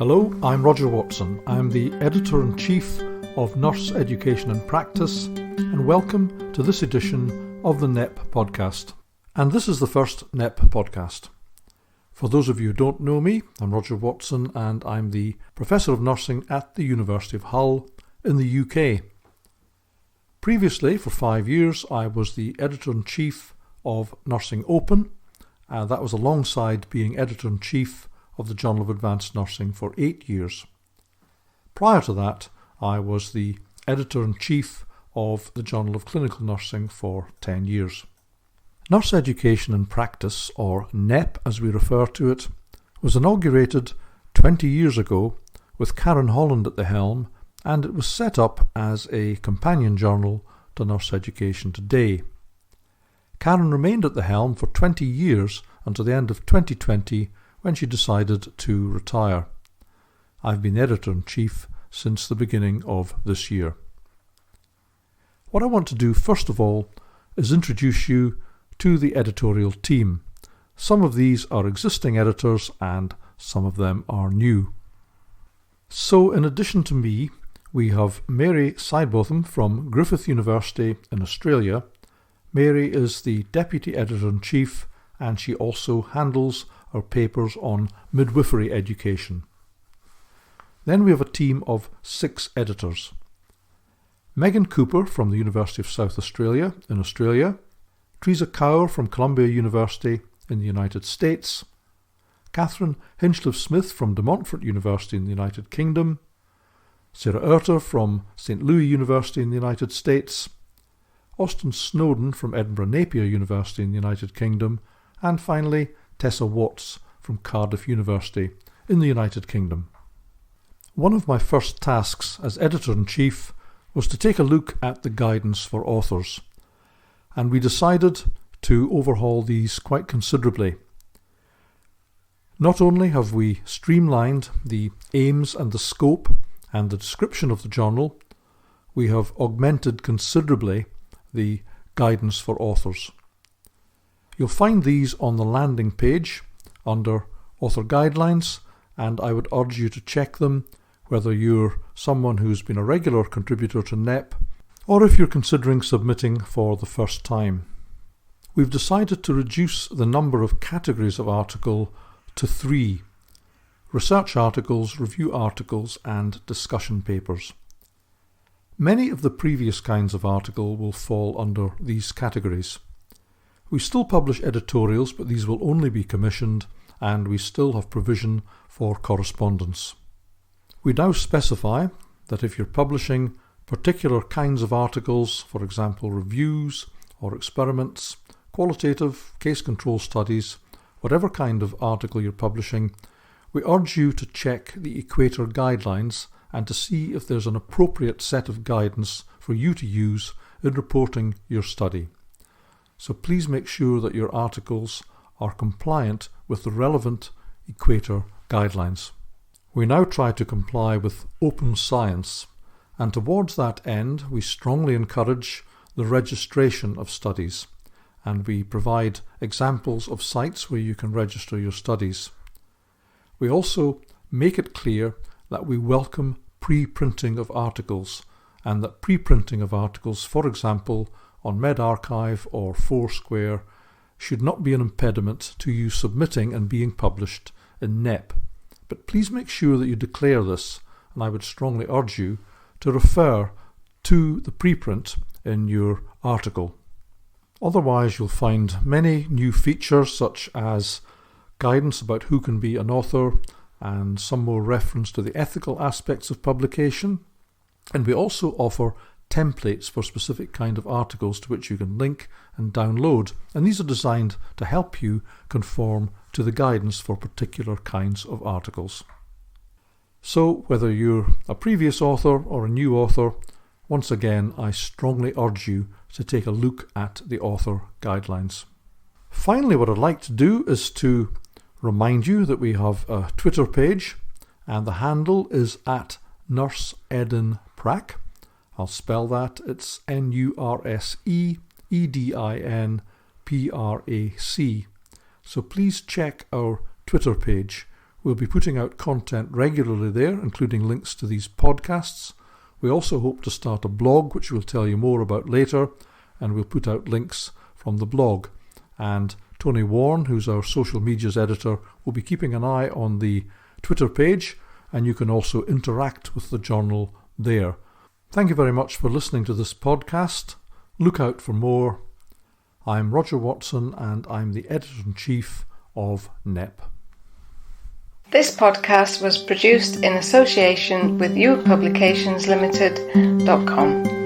Hello, I'm Roger Watson. I'm the Editor-in-Chief of Nurse Education and Practice, and welcome to this edition of the NEP podcast. And this is the first NEP podcast. For those of you who don't know me, I'm Roger Watson and I'm the Professor of Nursing at the University of Hull in the UK. Previously, for 5 years, I was the Editor-in-Chief of Nursing Open. That was alongside being Editor-in-Chief of the Journal of Advanced Nursing for 8 years. Prior to that, I was the Editor-in-Chief of the Journal of Clinical Nursing for 10 years. Nurse Education and Practice, or NEP as we refer to it, was inaugurated 20 years ago with Karen Holland at the helm, and it was set up as a companion journal to Nurse Education Today. Karen remained at the helm for 20 years until the end of 2020 when she decided to retire. I've been Editor-in-Chief since the beginning of this year. What I want to do first of all is introduce you to the editorial team. Some of these are existing editors and some of them are new. So in addition to me, we have Mary Sidebotham from Griffith University in Australia. Mary is the Deputy Editor-in-Chief and she also handles our papers on midwifery education. Then we have a team of 6 editors. Megan Cooper from the University of South Australia in Australia, Teresa Kaur from Columbia University in the United States, Catherine Hinchliffe-Smith from De Montfort University in the United Kingdom, Sarah Erter from St. Louis University in the United States, Austin Snowden from Edinburgh Napier University in the United Kingdom, and finally Tessa Watts from Cardiff University in the United Kingdom. One of my first tasks as Editor-in-Chief was to take a look at the guidance for authors, and we decided to overhaul these quite considerably. Not only have we streamlined the aims and the scope and the description of the journal, we have augmented considerably the guidance for authors. You'll find these on the landing page under Author Guidelines, and I would urge you to check them whether you're someone who's been a regular contributor to NEP or if you're considering submitting for the first time. We've decided to reduce the number of categories of article to 3: research articles, review articles, and discussion papers. Many of the previous kinds of article will fall under these categories. We still publish editorials, but these will only be commissioned, and we still have provision for correspondence. We now specify that if you're publishing particular kinds of articles, for example reviews or experiments, qualitative case control studies, whatever kind of article you're publishing, we urge you to check the Equator Guidelines and to see if there's an appropriate set of guidance for you to use in reporting your study. So please make sure that your articles are compliant with the relevant Equator Guidelines. We now try to comply with open science, and towards that end we strongly encourage the registration of studies, and we provide examples of sites where you can register your studies. We also make it clear that we welcome pre-printing of articles, and that pre-printing of articles, for example, on medRxiv or Foursquare, should not be an impediment to you submitting and being published in NEP. But please make sure that you declare this, and I would strongly urge you to refer to the preprint in your article. Otherwise, you'll find many new features such as guidance about who can be an author and some more reference to the ethical aspects of publication. And we also offer templates for specific kind of articles to which you can link and download, and these are designed to help you conform to the guidance for particular kinds of articles. So whether you're a previous author or a new author, once again I strongly urge you to take a look at the Author Guidelines. Finally, what I'd like to do is to remind you that we have a Twitter page, and the handle is at NurseEdinPrac. I'll spell that. It's NURSEEDINPRAC. So please check our Twitter page We'll be putting out content regularly there, including links to these podcasts. We also hope to start a blog, which we'll tell you more about later, and we'll put out links from the blog. And Tony Warren, who's our social medias editor, will be keeping an eye on the Twitter page, and you can also interact with the journal there. Thank you very much for listening to this podcast. Look out for more. I'm Roger Watson, and I'm the Editor-in-Chief of NEP. This podcast was produced in association with YouPublications Limited.com.